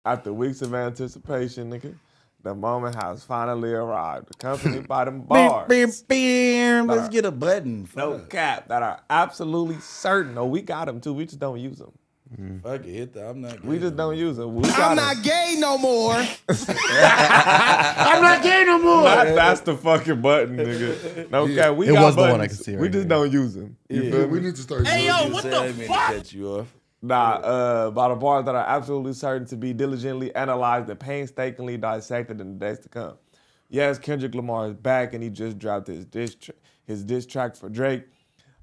After weeks of anticipation, nigga, the moment has finally arrived. Accompanied by them bars. Let's get a button. No cap. That are absolutely certain. Oh, we got them too. We just don't use them. Fuck it, hit that. I'm not gay. We just don't use them. I'm not gay no more. I'm not gay no more. That's the fucking button, nigga. No cap. We It got was the buttons. one I could see We right just here. don't use them. You Yeah, feel We me? need to start. Hey, yo, doing what this. the I didn't mean to fuck? cut you off. By the bars that are absolutely certain to be diligently analyzed and painstakingly dissected in the days to come. Yes, Kendrick Lamar is back and he just dropped his diss track for Drake.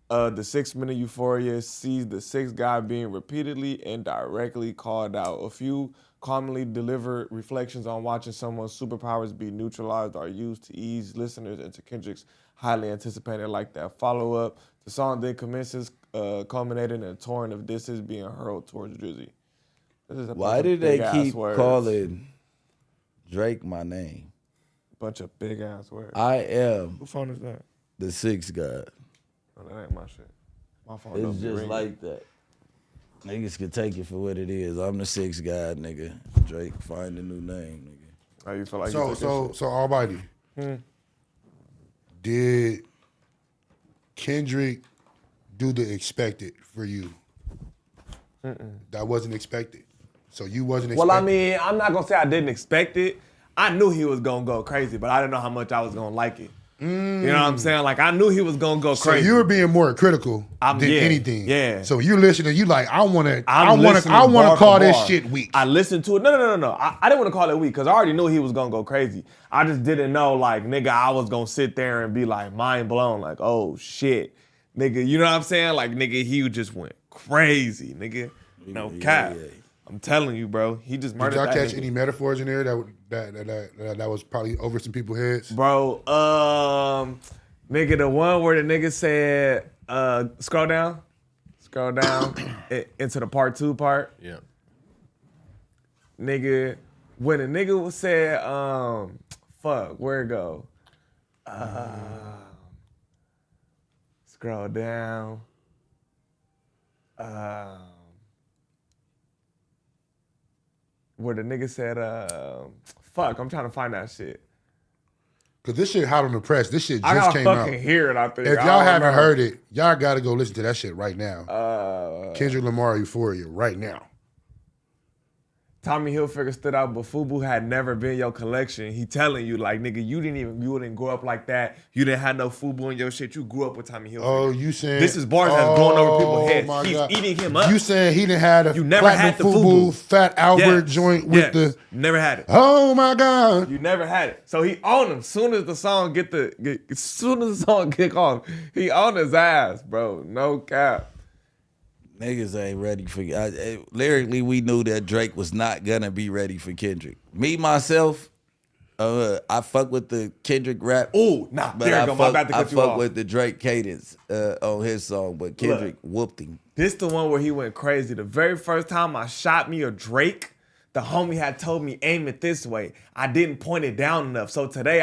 The 6-minute euphoria sees the sixth guy being repeatedly and directly called out. A few commonly delivered reflections on watching someone's superpowers be neutralized are used to ease listeners into Kendrick's highly anticipated like that follow-up. The song then commences, culminating in a torrent of disses being hurled towards Drizzy. Why did they keep calling Drake my name? Bunch of big ass words. I am Who phone is that? the sixth god. Oh, that ain't my shit. My phone It's don't be just ringing. like that. Niggas can take it for what it is. I'm the sixth god, nigga. Drake, find a new name, nigga. How you feel like So Almighty. Did Kendrick do the expected for you? That wasn't expected. So you wasn't expected. Well, I mean, I'm not gonna say I didn't expect it. I knew he was gonna go crazy, but I didn't know how much I was gonna like it. You know what I'm saying? Like I knew he was gonna go So crazy. you were being more critical than yeah, anything. yeah. So you listening, you like, I want to listening call bar for this bar. shit weak. I listened to it. No. I didn't want to call it weak because I already knew he was gonna go crazy. I just didn't know, like, nigga, I was gonna sit there and be like mind blown, like, oh shit, nigga. You know what I'm saying? Like, nigga, he just went crazy, nigga. No cap. yeah. I'm telling you, bro. He just Did murdered y'all that catch nigga. any metaphors in there that was probably over some people's heads? Bro, nigga, the one where the nigga said, scroll down into the part 2 part. Yeah. Nigga, when the nigga was said, fuck, where it go? Scroll down. Where the nigga said, fuck, I'm trying to find that shit. Because this shit hot on the press. This shit I just gotta came out. fucking hear it, I think. If I y'all don't haven't know. heard it, y'all got to go listen to that shit right now. Kendrick Lamar Euphoria right now. Tommy Hilfiger stood out, but FUBU had never been your collection. He telling you, like, nigga, you didn't grow up like that. You didn't have no FUBU in your shit. You grew up with Tommy Hilfiger. Oh, you saying This is bars that's going over people's heads. my He's God. eating him up. You saying he didn't have the You never had the platinum FUBU. Fat Albert Yes. joint with Yes. the Never had it. oh my God. You never had it. So he owned him. Soon as the song as soon as the song kick off, he owned his ass, bro. No cap. Niggas ain't ready for lyrically. We knew that Drake was not gonna be ready for Kendrick. Me myself, I fuck with the Kendrick rap. Ooh, nah, but there you I go. fuck, My bad to I cut you fuck off. with the Drake cadence on his song, but Kendrick whooped him. This the one where he went crazy. The very first time I shot me a Drake, the homie had told me aim it this way. I didn't point it down enough. So today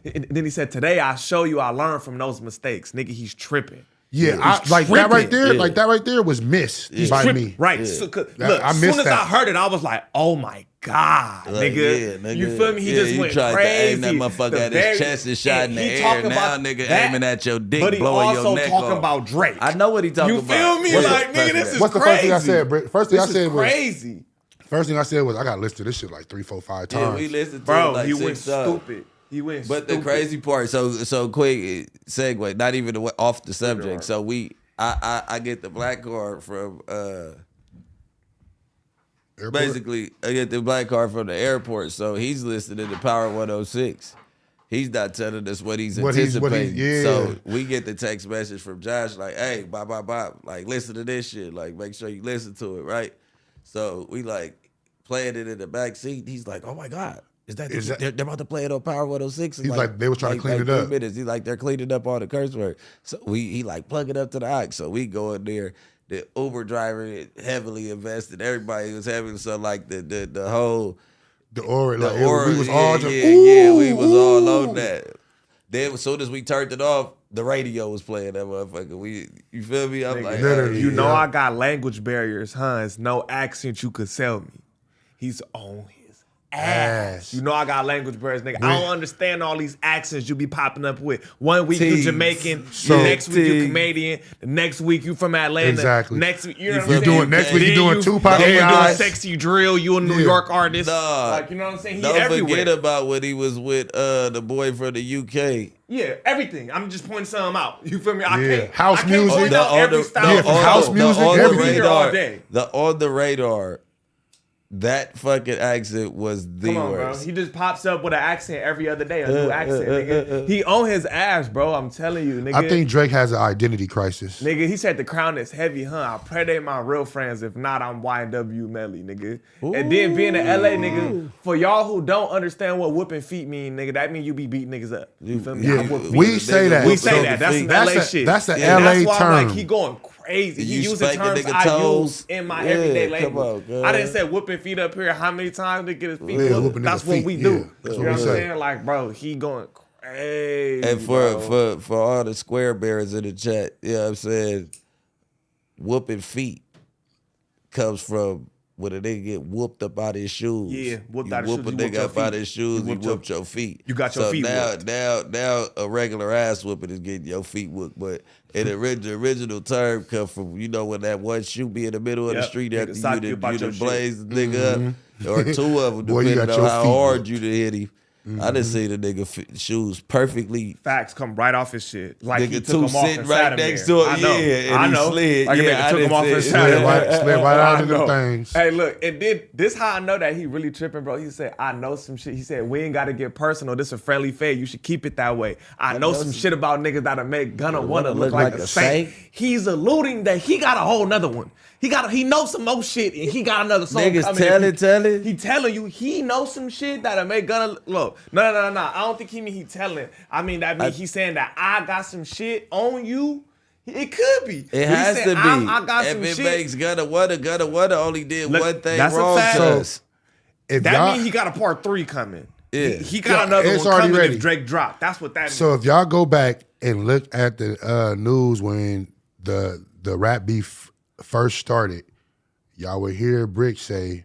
then he said, today I show you I learned from those mistakes. Nigga, he's tripping. Yeah, He's like that right tripping. there, like that right there was missed by Tripping. me. Right. Yeah. So, look, I as missed soon as that. I heard it, I was like, oh my God, Like, nigga. yeah, nigga. You feel me? He just you went tried crazy. to aim that motherfucker The at his chest and shot in the he air. talking Now, about nigga, that, aiming at your dick, but he blowing your also neck talking off. about Drake. I know what he talking You about. feel me? What's Like, the- nigga, this is What's the crazy. first thing I said, Britt? First thing I This said is was crazy. first thing I said was I got to listen to this shit like 3, 4, 5 times. Yeah, we listened to Bro, it like he 6 went times. stupid. He went But stupid. the crazy part, so quick segue, not even off the subject. So I get the black card from Airport? basically I get the black card from the airport. So he's listening to Power 106. He's not telling us what he's anticipating. yeah. So we get the text message from Josh like, hey, bop, bop, bop. Like, listen to this shit. Like, make sure you listen to it, right? So we like playing it in the back seat. He's like, oh my God. Is that they're about to play it on Power 106? He's like, they was trying to clean it 3 up. minutes. He's like, they're cleaning up all the curse words. So he like plug it up to the aux. So we go in there. The Uber driver heavily invested. Everybody was having so like the whole The aura, like, aura, we was all just, we was all ooh. on that. Then as soon as we turned it off, the radio was playing that motherfucker. You feel me? I'm like, literally, You know yeah. I got language barriers, huh? It's no accent you could sell me. He's on his ass. You know I got language birds, nigga. I don't understand all these accents you be popping up with. 1 week you Jamaican, the next week you Canadian, the next week you from Atlanta. Exactly. Next week, you know what I'm saying? Next week you doing Tupac Then you AI. doing sexy drill, you a New York artist. Like, you know what I'm saying? He Don't everywhere. forget about when he was with the boy from the UK. Yeah, everything. I'm just pointing something out. You feel me? I can't House I can't music. point out every style. house music, everything. All day. The on the radar, that fucking accent was the Come on, bro. worst. He just pops up with an accent every other day, a new accent, nigga. He on his ass, bro. I'm telling you, nigga. I think Drake has an identity crisis. Nigga, he said the crown is heavy, huh? I pray they my real friends. If not, I'm YW Melly, nigga. And then being in LA, nigga, for y'all who don't understand what whooping feet mean, nigga, that mean you be beating niggas up. You feel me? Yeah, I whoop feet. we say that. We say that. That's some LA shit. That's an And LA that's why term. I'm like, he going crazy. He You using spank a terms nigga I toes. use in my everyday come language. on, I didn't say whooping feet up here how many times to get his feet Yeah, whooped. whooping That's niggas' what feet. we Yeah, do. that's You what know we what I'm say. saying? Like, bro, he going crazy. And bro. for all the square bearers in the chat, you know what I'm saying? Whooping feet comes from when a nigga get whooped up out his shoes. Yeah, whooped you out his whoop shoes, a you whooped nigga your up out feet. his shoes, You you whooped your- whooped your feet. You got your feet whooped. Now a regular ass whooping is getting your feet whooped. But the original term come from, you know, when that one shoe be in the middle of the Yep, street nigga after sock you you about your done shit. blaze the nigga up, or two of them, Boy, you depending got on your how feet hard whooped. you done hit him. I done seen a nigga shoes perfectly. Facts come right off his shit. Like Nigga he took two them off sitting and right sat him next there. to it, I know. yeah, and I he know. slid. Like a Yeah, nigga I took him done off see and it. sat him there. Slid right out of them know. things. Hey, look, and then this how I know that he really tripping, bro. He said, I know some shit. He said, we ain't got to get personal. This a friendly fade. You should keep it that way. I know some shit about niggas that'll make Gunna wanna look like a saint. He's alluding that he got a whole nother one. He knows some more shit, and he got another song Niggas coming. telling. He telling you he knows some shit that'll make Gunna look. No. I don't think he mean he telling. I mean that mean he's saying that I got some shit on you. It could be. It has to be. I got if some it shit. makes Gunna only did Look, one thing that's a wrong fact. to us. If That y'all, mean he got a part 3 coming. Yeah. He got another it's one already coming ready. if Drake dropped. That's what that means. so if y'all go back and look at the news when the rap beef first started, y'all would hear Brick say,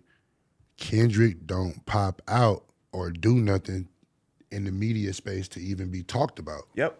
Kendrick don't pop out or do nothing in the media space to even be talked about. Yep.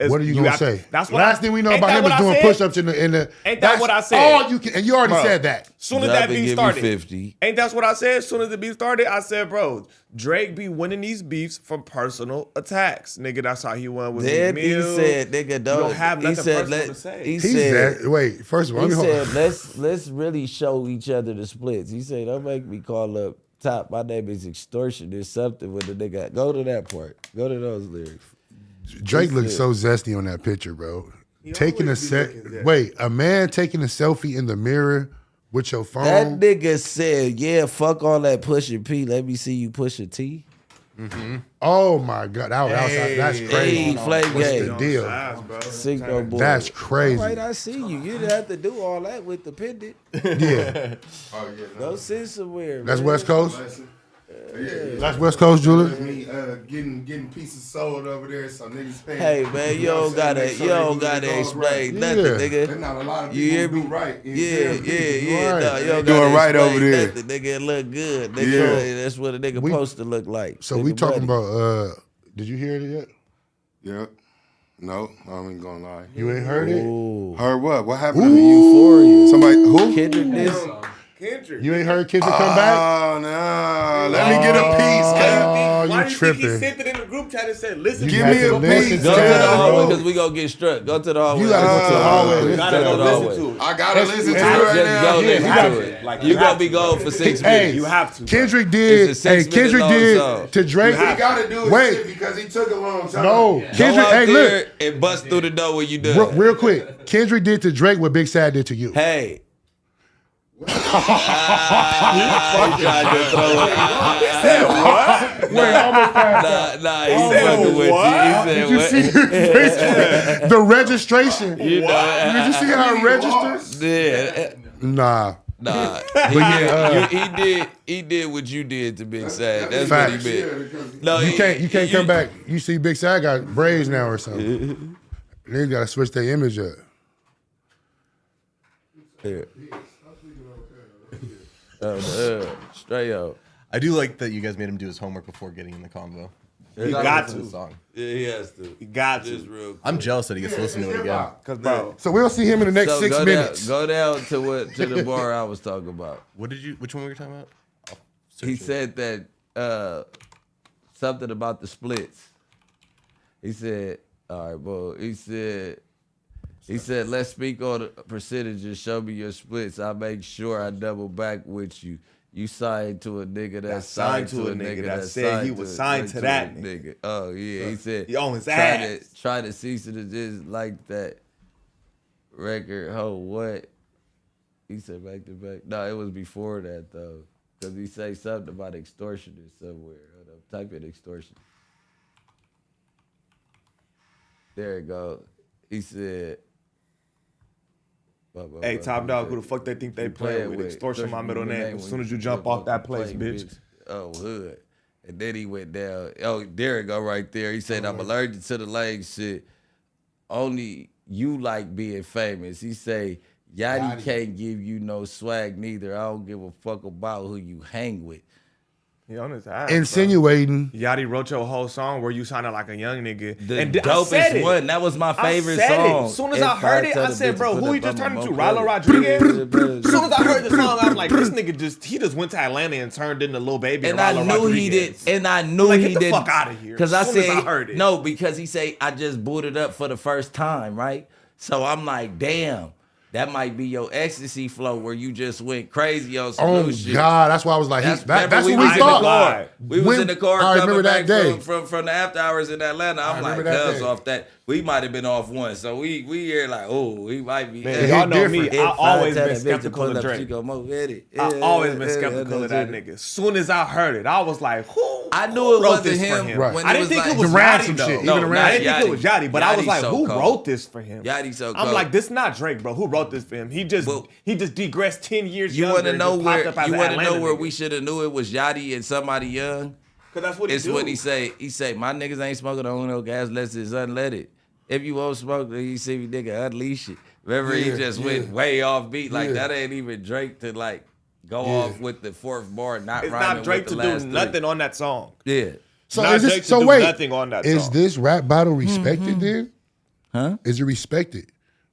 What are you gonna got- say? That's what Last thing we know ain't about that him what is I doing said? push-ups in the. Ain't that that's what I said? All you can, and you already Bro. said that. Soon as Drop that and beat give me started, 50. ain't that's what I said? Soon as the beef started, I said, bro, Drake be winning these beefs from personal attacks, nigga. That's how he won with Then Meek he Mill. said, nigga, You don't. don't have He nothing said, personal to say. he He's said, that. Wait, first of all, he let me hold- said, let's really show each other the splits. He said, don't make me call up top. My name is extortion or something with the nigga. Go to that part. Go to those lyrics. Drake looks so zesty on that picture, bro. Taking a always be looking zesty. wait, a man taking a selfie in the mirror with your phone. That nigga said, yeah, fuck all that pushing P. Let me see you push a T. Oh my god, that's crazy. Hey, Flame What's Gang. the deal? Signal boy. That's crazy. All right, I see you. You didn't have to do all that with the pendant. Yeah, Go sit somewhere. that's man. West Coast. Yeah. That's West Coast, Julie. Me getting pieces sold over there, so niggas paying. Hey man, you don't gotta explain nothing, Yeah. There's nigga. not a lot of You hear people me? do right. Yeah. Right. No, you They don't doing gotta right explain over there. nothing, nigga. It look good, nigga. Yeah. That's what a nigga We- supposed to look like. So Nigga we talking buddy. about. Did you hear it yet? Yeah. No, I ain't gonna lie. You ain't heard it. Ooh. Heard what? What happened? Euphoria. Somebody who? Kendrick this. Kendrick. You ain't heard Kendrick come back. Oh no! Let me get a piece. Oh, Why you do you think he tripping. sent it in the group chat and said, listen, Give had me to a listen piece. Go to the Yeah, hallway bro. because we gonna get struck. Go to the hallway. You gotta go to the hallway. You Listen gotta to go the listen hallway. to it. I gotta listen to it it's- right Just now. go Yeah, listen you to gotta- it. like, You you gonna have be to. gone for 6 Hey, minutes. You have to. Kendrick It's did. a 6-minute Kendrick long did song. to Drake. He gotta do his Wait. shit because he took a long time. No, Go Kendrick. out Hey, there look, and bust through the door when you done. real quick. Kendrick did to Drake what Big Sad did to you. Hey. He tried to throw it. Wait, almost passed. Nah, he fucking with you. He Did you see said his face? The registration? You know, Did you see how it registers? yeah. Nah. Nah, he did what you did to Big Sad. That's what Facts. he meant. No, You can't come back. You see Big Sad got braids now or something. They gotta switch their image up. Yeah. Straight up. I do like that you guys made him do his homework before getting in the convo. You got to. The song. Yeah, he has to. You got Just to. real quick. I'm jealous that he gets to listen to it again. Cause bro, So we'll see him in the next 6 go minutes. Down, go down to the bar I was talking about. Which one were you talking about? He said that something about the splits. He said, all right, bro. He said, let's speak on the percentages. Show me your splits. I'll make sure I double back with you. You signed to a nigga that's signed to a nigga that said he was signed to that nigga. Oh, yeah. He said, he on his ass. Try to cease it just like that record. Oh, what? He said back to back. No, it was before that, though. Because he say something about extortionist somewhere. Hold up. Type in extortion. There it go. He said, hey, Top Dog, who the fuck they think they playing with? Extortion, my middle name. As soon as you jump off that place, bitch. Oh, hood. And then he went down. Oh, there it go right there. He said, I'm allergic to the leg shit. Only you like being famous. He say, Yachty can't give you no swag neither. I don't give a fuck about who you hang with. He on his ass. Insinuating. Bro. Yachty wrote your whole song where you sounded like a young nigga. The dopest one. That was my favorite song. As soon as I heard it, I said, bro, who he just turned into? Rilo Rodriguez? As soon as I heard the song, I'm like, this nigga just went to Atlanta and turned into Lil Baby and I knew he did. And I knew he did. Get the fuck out of here. Because I said, I heard it. No, because he say, I just booted up for the first time, right? So I'm like, damn. That might be your ecstasy flow where you just went crazy on some new shit. Oh, God. That's why I was like, that's what we thought. We was in the car coming back day. from the after hours in Atlanta. I'm like, cuz off that. We might have been off one. So we here like, oh, we might be. Man, y'all know me. I always been skeptical of Drake. I always been skeptical of that nigga. As soon as I heard it, I was like, who? I knew it wasn't him. I didn't think it was Yachty, though. I didn't think it was Yachty, but I was like, who wrote this for him? Yachty so cold. I'm like, this not Drake, bro. Who wrote this for him? He just digressed 10 years younger. You want to know where we should have knew it was Yachty and somebody young? Cause that's what he do. It's what he say. He say, my niggas ain't smoking on no gas unless it's unleaded. If you won't smoke, then you see me nigga unleash it. Remember, he just went way off beat. Like that ain't even Drake to like go off with the fourth bar, not it's rhyming not Drake with the to last do nothing on that song. Yeah. So not is this, Drake to so do wait, nothing on that is song. this rap battle respected then? Huh? Is it respected?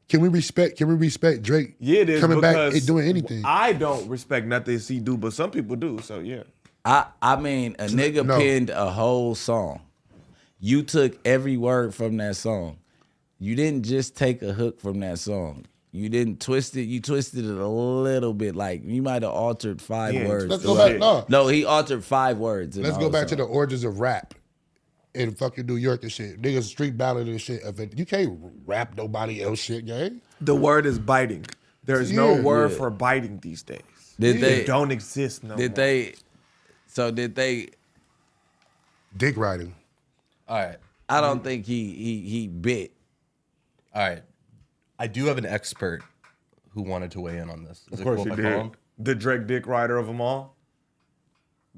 Can we respect Drake it is coming back and doing anything? I don't respect nothing he do, but some people do, so yeah. I mean, a nigga penned a whole song. You took every word from that song. You didn't just take a hook from that song. You didn't twist it. You twisted it a little bit. Like, you might have altered 5 words. Let's go back. No, he altered 5 words. Let's go back to the origins of rap in fucking New York and shit. Niggas street battling and shit. You can't rap nobody else shit, gang. The word is biting. There's no word for biting these days. They don't exist no more. Did they dick riding? All right. I don't think he bit. All right. I do have an expert who wanted to weigh in on this. Of course you did. The Drake dick rider of them all.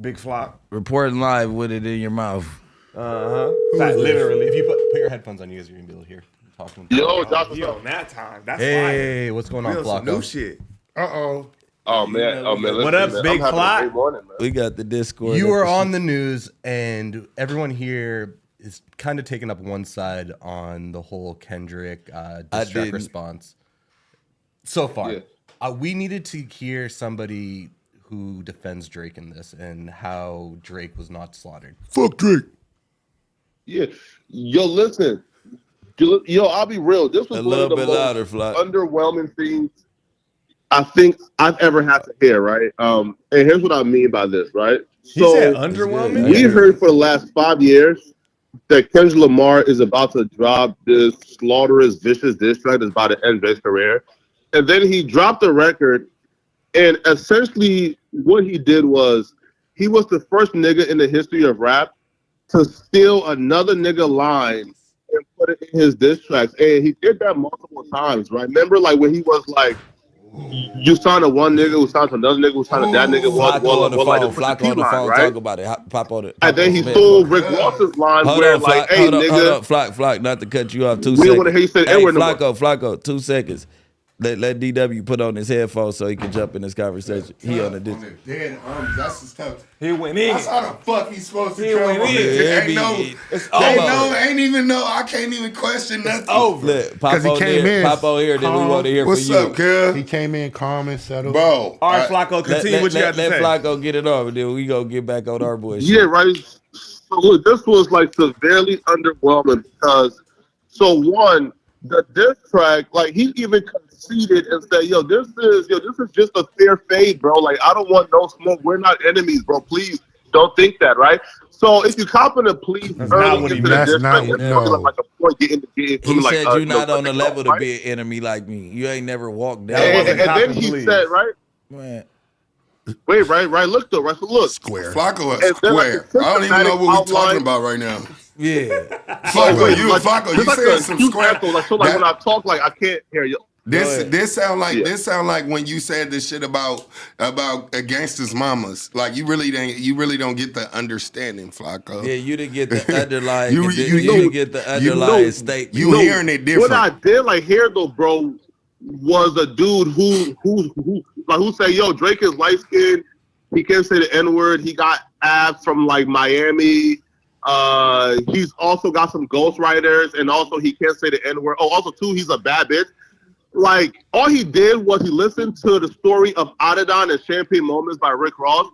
Big flop. Reporting live with it in your mouth. Literally. If you put your headphones on, you guys are going to be able to hear. Talking Yo, Dr. Yo, that time. That's hey, what's going on, Flocko? New shit. Uh-oh. Oh, man. What up, Big Flop? We got the Discord. You are on the news, and everyone here is kind of taking up one side on the whole Kendrick diss track response. So far, we needed to hear somebody who defends Drake in this and how Drake was not slaughtered. Fuck Drake. Yeah. Yo, listen. Yo, I'll be real. This was a one of the bit most louder, Flock. underwhelming things I think I've ever had to hear, right? And here's what I mean by this, right? He said underwhelming? We heard for the last 5 years that Kendrick Lamar is about to drop this slaughterous, vicious diss track that's about to end Drake's career. And then he dropped the record, and essentially what he did was he was the first nigga in the history of rap to steal another nigga line and put it in his diss tracks. And he did that multiple times, right? Remember, like, when he was like, you signed to one nigga who signed to another nigga who signed to that nigga. Flocko on the phone, Flocko on the phone, right? talk about it. Pop on it. And then he stole Rick Ross's line where, like, hey, nigga. Hold up, Flock, not to cut you off. 2 We seconds. don't want to hear you say Hey, Edward. Flocko, 2 seconds. Let DW put on his headphones so he can jump in this conversation. He on the Discord. Dead arms. That's his tough. He went in. That's how the fuck he's supposed to He come went on. in. It's Ain't even know. I can't even question nothing. over. Look, 'Cause he came in Papo here, then we want to hear What's from you. up, cuz? He came in calm and settled. Bro. All right, Flacco, continue what you got to Let say. Flacco get it over, then we gonna get back on our boy. Yeah, right. So look, this was like severely underwhelming because, so one, the diss track, like he even conceded and said, "Yo, this is just a fair fade, bro. Like I don't want no smoke. We're not enemies, bro. Please don't think that, right?" So if you cop in a plea That's not early what he into meant. the diss That's track, not it's what- only like a point getting He like, said you're not on the level to right? be an enemy like me. You ain't never walked down. That And wasn't then copping he pleas. said, right? Man. Wait, right. Look though, right. So look, Square. Flacco And is then, like, square. the I don't even know what we're systematic talking outline- about right now. Yeah. Flacco, wait, you like, Flacco, just you like saying a some huge square. echo, like, so like That- when I talk, like I can't hear you. This sound like Yeah. this sound like when you said this shit about gangsters mamas. Like you really don't get the understanding, Flacco. Yeah, you didn't get the underlying. You- you, you- didn't get the underlying statement. You hearing it different. What I did like hear though, bro, was a dude who say, "Yo, Drake is light skinned. He can't say the N word. He got abs from like Miami. He's also got some ghostwriters, and also he can't say the N word. Oh, also too, he's a bad bitch." Like all he did was he listened to the story of Adidon and Champagne Moments by Rick Ross,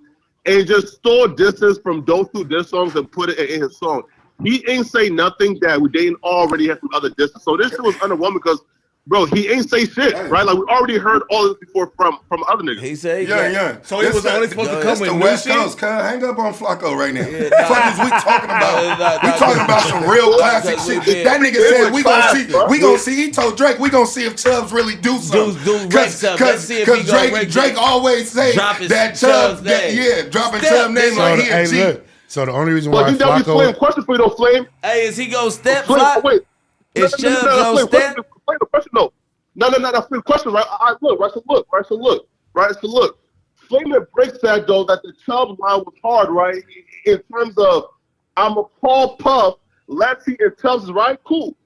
and just stole distance from those two diss songs and put it in his song. He ain't say nothing that we didn't already have from other disses. So this shit was underwhelming because, bro, he ain't say shit, right? Like we already heard all this before from other niggas. He said, Yeah. So he was only supposed to come That's with the new West shit? Coast, cuz. Hang up on Flacco right now. Yeah, Fuck is we talking about? We talking about some real classic because we shit. did. That nigga It said was we gonna classic, see. bro. We gonna see. He told Drake we gonna see if Chubbs really do something. do rap something. Let's see if he gonna rap Drake always say Drop his that Chubbs Chubbs. name. Dropping Step, Chubbs name nigga. like So, he a hey, G. look. So the only reason But why DW Flame, Flacco, question for you though, Flame. Hey, is he gonna step Flame, flop? wait. Is Chubbs gonna Flame, step? Flame, the question though. No, that's the question, right? I look, right? So look. Flame and Brick said though that the Chubb line was hard, right? In terms of I'm a Paul Puff, Lexi and Chubbs is right, cool.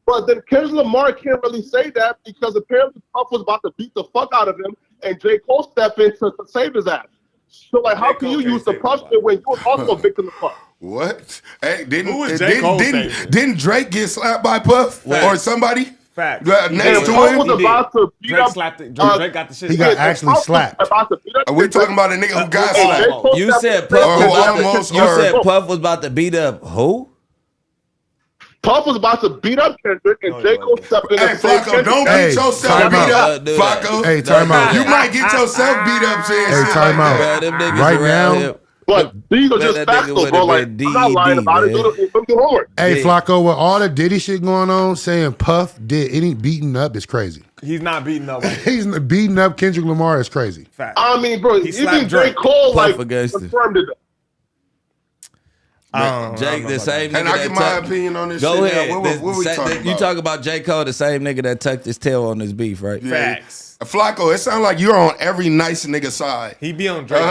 But then Kendrick Lamar can't really say that because apparently Puff was about to beat the fuck out of him, and J. Cole stepped in to save his ass. So like, how can you use the Puff shit when you was also a victim of Puff? What? Hey, Who was J. Cole saving? didn't Drake get slapped by Puff or somebody? Facts. Next to Puff him? was about to beat Drake up. slapped it. Drake got the shit. he got slapped. actually Puff was slapped. about to beat up Are we talking about a nigga who got and J. slapped? Cole You stepped said in. Puff Or was about almost, to, you or- said Puff was about to beat up who? Puff was about to beat up Kendrick, and J. Cole stepped in Hey, and saved Flacco, Kendrick. don't Hey, get yourself time beat out. up, Do that. Flacco. Hey, time out. You might get yourself beat up saying Hey, shit time like out. that. Bro, them niggas Right around now- here. But these are Man, just that facts, nigga though, bro. would've Like, been I'm not lying DED, about it. man. Do the homework. Hey, Yeah. Flacco, with all the Diddy shit going on, saying Puff did any beating up is crazy. He's not beating nobody. He's beating up Kendrick Lamar is crazy. Facts. I mean, bro, He slapped even J. Drake. Cole, Puff like, against it. confirmed it. Jake, the same Can nigga I that get my tucked- opinion on this Go shit? ahead. Now? What we talking You about? talk about J. Cole, the same nigga that tucked his tail on his beef, right? Facts. Flacco, it sounds like you're on every nice nigga side. He be on Drake.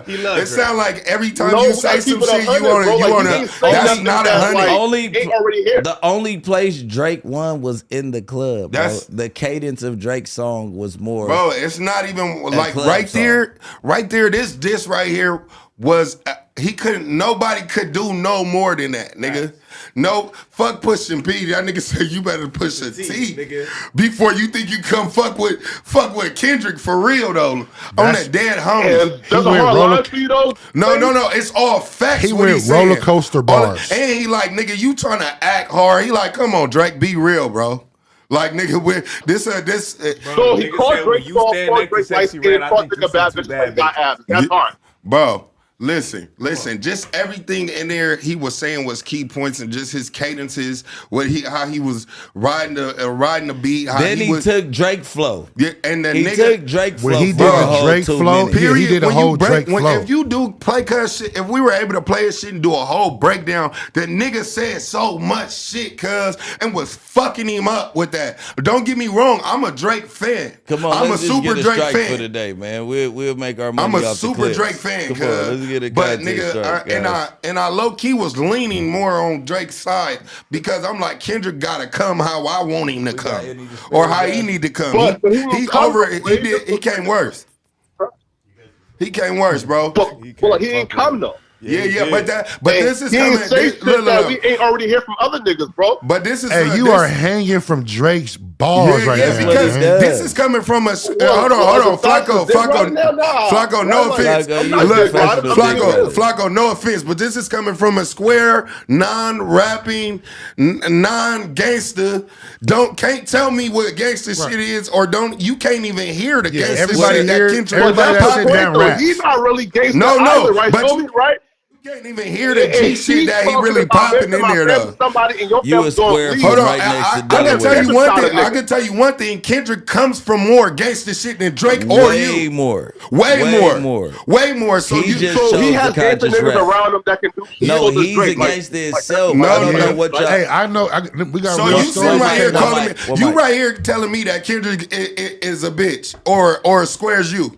He It loves Drake. sounds like every time No, you say like, some keep it shit, 100, you want bro. to, Like, you want he to. ain't saying That's nothing not that's 100. like- Only ain't already here. the only place Drake won was in the club. Bro. That's- The cadence of Drake's song was more. Bro, it's not even like club right song. there, right there. This right here was he couldn't. Nobody could do no more than that, nigga. No, fuck pushing P. That nigga said you better push a T nigga. before you think you come fuck with Kendrick for real though. On That's- that dead homie. And that's a went hard roller- line for you, though. No. It's all facts. He what went he's saying. roller coaster bars. And he like, nigga, you trying to act hard. He like, come on, Drake, be real, bro. Like, nigga, with this. So he Nigga called said, Drake when you soft, stand called next to Drake light Sexy skin, Red, I called think nigga you bad some bitch, too like bad got abs. That's hard. Bro, listen. Just everything in there he was saying was key points, and just his cadences, how he was riding the beat. How then he was, took Drake flow. yeah, and the He nigga. took Drake When flow he for did a the whole Drake 2 flow, minutes. yeah, he did a when whole you break, Drake flow. if you do play cuz shit, if we were able to play his shit and do a whole breakdown, the nigga said so much shit, cuz, and was fucking him up with that. Don't get me wrong, I'm a Drake fan. Come on, I'm let's a just super get a Drake strike fan. for today, man. We'll make our money I'm a off the super clips. Drake fan, Come cuz. on, let's get a But context nigga, strike, guys. I low key was leaning more on Drake's side because I'm like, Kendrick gotta come how I want him to come, or how he need to come. But he He come over. the He way did. He this came worse. He came worse, bro. But he ain't come though. Yeah, but this is he coming. ain't say shit that we ain't already hear from other niggas, bro. But this is Hey, you are hanging from Drake's balls right now. because man. this is coming from a. Hold on, Flacco, no offense. Flacco, no offense, but this is coming from a square, non-rapping, non-gangster. Can't tell me what gangster shit is, or you can't even hear the gangster shit that Kendrick. Everybody that shit down raps. He's not really gangster No, either, right? but Show me, right? You can't even hear the G shit that he really popping in there though. Somebody in your You a square Hold on, right next to I can Delaware. tell you one thing. I can tell you one thing. Kendrick comes from more gangster shit than Drake or you. Way more. Way more. So He just so chose he the has gangster conscious niggas rap. around him that can do shit. No, with he's Drake. against himself. No, I don't no. know what y'all. Hey, I know. We got So real you stories. sitting right here One calling mic, me. one You mic. right here telling me that Kendrick is a bitch or squares you.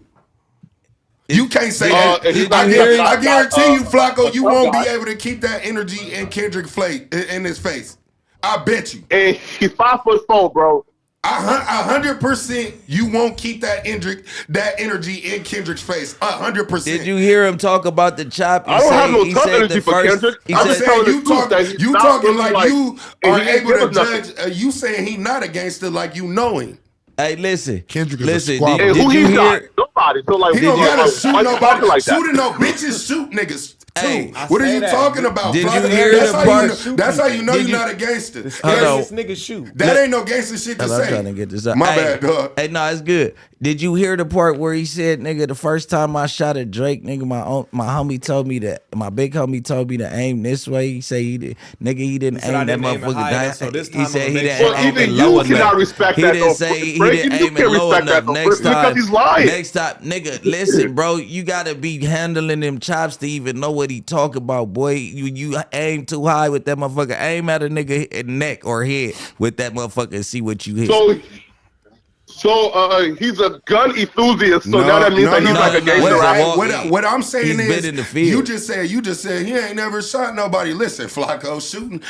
You can't say that. I guarantee you, Flacco, you won't be able to keep that energy in Kendrick in his face. I bet you. And he's 5'4", bro. 100%, you won't keep that energy in Kendrick's face. 100%. Did you hear him talk about the chop? I don't have no tough energy for Kendrick. I'm saying you talking like you are and he ain't able to give us judge. You saying he not a gangster like you know him. Hey, listen. Kendrick is a listen, squabber. And did who you he got? hear? Nobody. So like, He don't gotta shoot why you nobody. talking like that? Shooting no bitches, shoot niggas. Hey, what are you talking about? Did you Flocka? hear that's the how part? you know, that's how you know Did you're you- not a gangster. Hold on. This nigga shoot. That ain't no gangster shit to I'm say. trying to get this out. My Hey, bad, dog. Hey, no, it's good. Did you hear the part where he said, "Nigga, the first time I shot at Drake, nigga, my homie told me that my big homie told me to aim this way." He said he did, nigga, he didn't said I aim that didn't aim it motherfucker high down. enough, so this He time said I'ma he make didn't sure Well, aim even it low you cannot enough. respect He that, didn't though. say he Frank, didn't you aim it can't low respect that, enough. though, Next because time, he's lying. next time, nigga, listen, bro, you gotta be handling them chops to even know what he talk about, boy. You aim too high with that motherfucker. Aim at a nigga neck or head with that motherfucker and see what you hit. So he's a gun enthusiast. So now that means that he's like a no, gangster. he's a Right? walk- What I'm saying He's is, been in the field. you just said he ain't never shot nobody. Listen, Flacco, shooting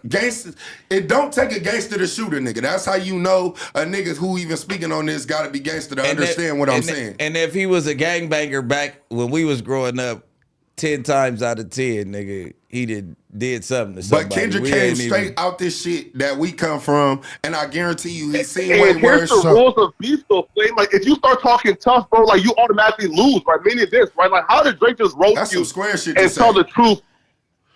gangsters. It don't take a gangster to shoot a nigga. That's how you know a nigga who even speaking on this got to be gangster to understand what I'm saying. And if he was a gangbanger back when we was growing up, 10 times out of 10, nigga, he did something to somebody. But Kendrick We came ain't straight even- out this shit that we come from, and I guarantee you he's seen And way here's worse. the rules of beast, though, Flame. Like, if you start talking tough, bro, like, you automatically lose, right? Meaning this, right? Like, how did Drake just roast That's you some square shit to and tell say. the truth?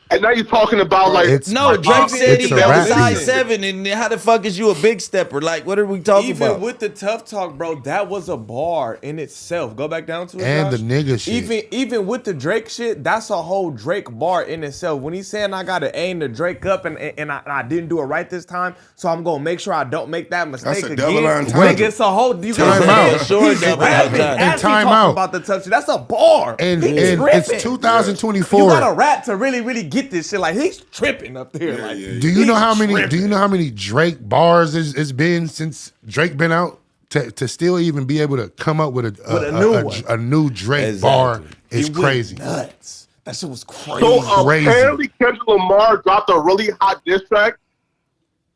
And now you're talking about, like... It's- No, Drake said he it's a got rap size beat. 7, and how the fuck is you a big stepper? Like, what are we talking Even about? with the tough talk, bro, that was a bar in itself. Go back down to it, And Josh. the nigga shit. Even with the Drake shit, that's a whole Drake bar in itself. When he's saying I gotta aim the Drake up and I didn't do it right this time, so I'm gonna make sure I don't make that mistake a again. double Nigga, entendre. it's a whole you Time can out. say Sure, he's double rapping entendre. as he Time talking out. about the tough shit. That's a bar. And He's it's tripping. 2024. You gotta rap to really get this shit. Like he's tripping up there. Like Do you know how many? tripping. Do you know how many Drake bars it's been since Drake been out to still even be able to come up with a new Drake Exactly. bar is He went crazy. nuts. That shit was crazy. So Crazy. apparently Kendrick Lamar dropped a really hot diss track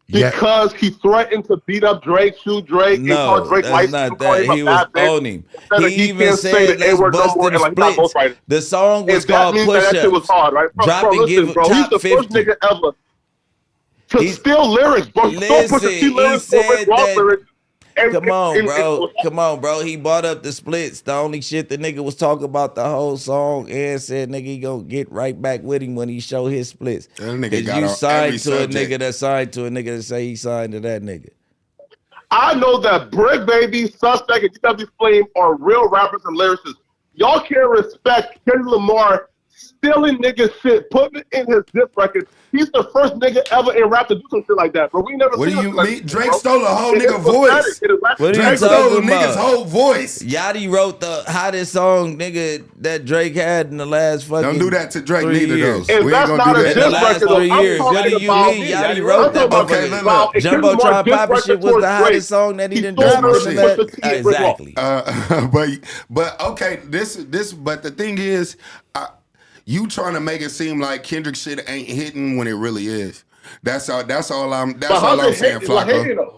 because he threatened to beat up Drake, shoot Drake, and No, call Drake that's license not and call that. him a He was bad bitch. on him. Said that He even can't say said, the let's N-word no bust more, them and, like, not splits. ghostwriting. The song was And that called means that shit was Push-Ups. hard, right? Drop bro, and listen, give bro, he's top the 50. first nigga ever to He's- steal lyrics, bro. Don't push Listen, the he lyrics said for Rick Ross that- lyrics. Come on, bro. He bought up the splits. The only shit the nigga was talking about the whole song and said nigga he gonna get right back with him when he show his splits. That nigga 'Cause got you on signed every to a subject. nigga that signed to a nigga that say he signed to that nigga. I know that Brick Baby, Suspect, and GW Flame are real rappers and lyricists. Y'all can't respect Kendrick Lamar stealing niggas shit, putting it in his diss record. He's the first nigga ever in rap to do some shit like that, bro. We never. What do seen you like mean? this, Drake bro. stole a whole It nigga is voice. pathetic. What are you Drake stole talking niggas' about? whole voice. Yachty wrote the hottest song, nigga, that Drake had in the last fucking. Don't do that to Drake 3 neither, years. though. And We ain't that's gonna not do a that. In the diss last record, though. 3 I'm years, what do talking you about. mean? Yachty wrote that. Okay, motherfucker. look. If Jumbotron Kendrick Lamar diss Papa record shit was towards the hottest Drake, song that he done stole dropped. Murder in Push that- the T and Rick Ross. Exactly. But okay, but the thing is, you trying to make it seem like Kendrick shit ain't hitting when it really is. That's all I'm saying, Flacco.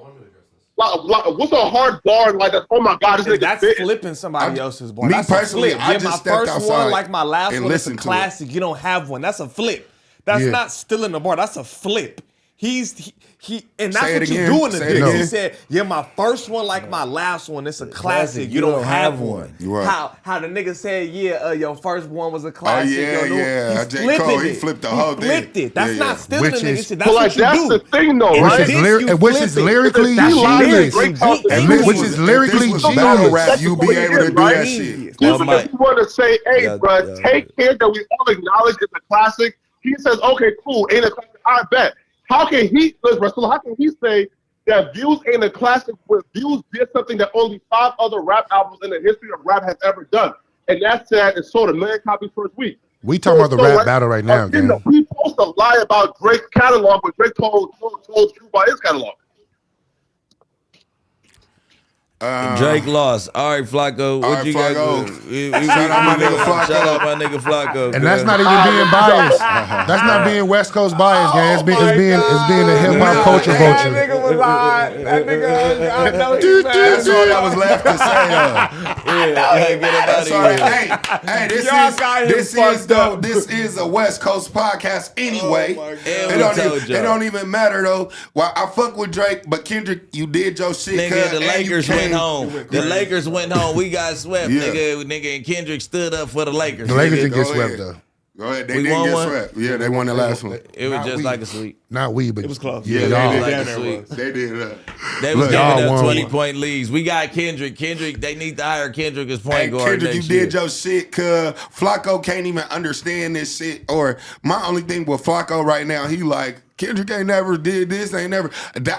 Like, what's a hard bar like that? Oh my God, this nigga That's spitting. flipping somebody else's bar. Me That's personally, a flip. I Yeah, just my stepped first outside one, like my last and one, it's a listened to classic. You don't have one. That's a flip. That's Yeah. not stealing the bar. That's a flip. And that's Say it what you again. do in the Say it diss. He again. said, "Yeah, my first one, like my last one, it's a classic. You don't have one." Right. How the nigga said, "Yeah, your first one was a classic." yeah, your yeah. He J. flipping Cole, it. he flipped the whole thing. Flipped it. That's Yeah, not yeah. stealing Which the nigga is- shit. That's But like what you that's do. the thing, though, In Which right? is, this, you which flip is it. lyrically That's genius. lyrics. And which is lyrically if this was battle genius. rap, you be able to do that shit. Genius. Well, Even Mike- if you want to say, hey, Yeah, bro, yeah. take care that we all acknowledge is a classic. He says, okay, cool, ain't a classic. I bet. How can he, Russell? How can he say that Views ain't a classic when Views did something that only 5 other rap albums in the history of rap have ever done, and that's that it sold 1 million copies first week. We talking about the rap battle right now, again, gang. we supposed to lie about Drake's catalog, but Drake told true about his catalog. Drake lost. All right, Flacco. What All right, you got? Flacco. Shout out my nigga Flacco. Shout out my nigga Flacco. And that's not even being biased. That's not being West Coast biased, gang. It's being a hip hop culture That vulture. nigga was hot. That nigga, I know he mad. That's all that was left to say. Yeah, get him That's all out of right. here. Hey, Y'all got him this is a West Coast podcast anyway. Oh my God. And It don't even matter though. Well, I fuck with Drake, but Kendrick, you did your shit. Nigga, the and Lakers you went came. home. The Lakers went home. We got swept. Yeah. Nigga, and Kendrick stood up for the Lakers. The Lakers nigga. didn't get Go swept ahead. though. Go ahead. They We didn't won get one? swept. Yeah, they won the last one. It was Not just we. like a sweep. Not we, but It was close. Yeah, Yeah, y'all. they Like Damn, a it sweep. was. They did. They was Look, giving y'all up won. 20-point leads. We got Kendrick. Kendrick, they need to hire Kendrick as point Hey, guard Kendrick, you next year. did your shit, cuz Flacco can't even understand this shit. Or my only thing with Flacco right now, he like, Kendrick ain't never did this, ain't never.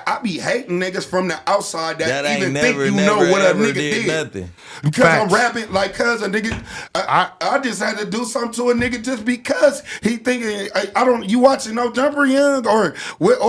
I be hating niggas from the outside that ain't even never, think you know what a ever nigga did. nothing. Because I'm Facts. rapping like cuz a nigga. I just had to do something to a nigga just because he thinking I don't. You watching No Jumper Young or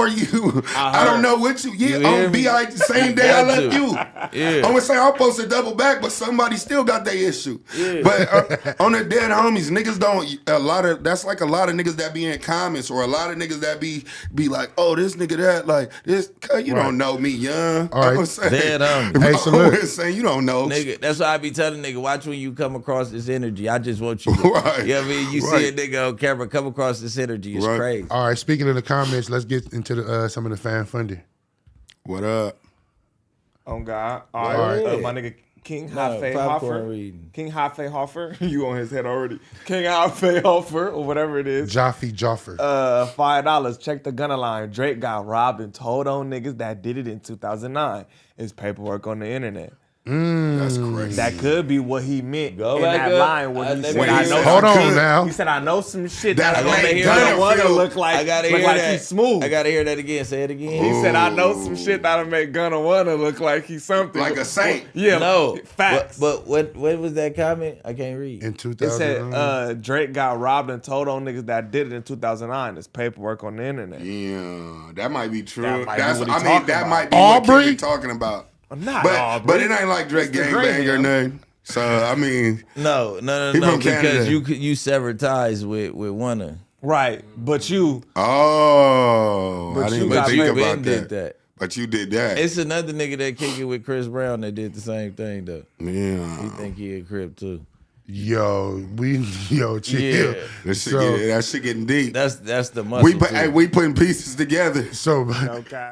you? I don't know what you. Yeah, You hear on me? BI the same day I Got left to. you. Yeah. I'm gonna say I'm supposed to double back, but somebody still got their issue. Yeah. But on the dead homies, niggas don't. That's like a lot of niggas that be in comments or a lot of niggas that be like, oh, this nigga that like this. Cuz you don't know me, young. All right. I'm saying, Dead homies. Hey, so look. I'm saying you don't know. Nigga, that's why I be telling nigga, watch when you come across this energy. I just want you to, Right. you know what I mean? You Right. see a nigga on camera come across this energy. It's Right. crazy. All right, speaking of the comments, let's get into some of the fan funding. What up? Oh God! All Go right, ahead. my nigga King No, Hafe popcorn Hoffer. reading. King Hafe Hoffer. You on his head already? King Hafe Hoffer or whatever it is. Jaffe Joffer. $5. Check the gunner line. Drake got robbed and told on niggas that did it in 2009. It's paperwork on the internet. That's crazy. That could be what he meant Go in back that up. line when he Let said, me "I hear know." that. Hold some on shit. now. He said, "I know some shit That that'll ain't make gonna Gunna wanna feel- look like I gotta look hear like that. he's smooth." I gotta hear that again. Say it again. He said, "I know some shit that'll make Gunna wanna look like he's something." Like a saint. Yeah, No. facts. But what was that comment? I can't read. In It 2009. said Drake got robbed and told on niggas that did it in 2009. It's paperwork on the internet. Yeah, that might be true. That might be That's what he I mean, talking that about. might be Aubrey? what Kendrick talking about. Not But Aubrey. it ain't like Drake It's the gangbang or Graham. nothing. So I mean, No, He from because Canada. you severed ties with Wanna. Right, but you oh, But I didn't you even got think you about been that. did that. But you did that. It's another nigga that kicked it with Chris Brown that did the same thing though. Yeah. He think he a Crip too. Yo, chill. Yeah. That shit getting deep. That's the muscle. We putting pieces together. So okay.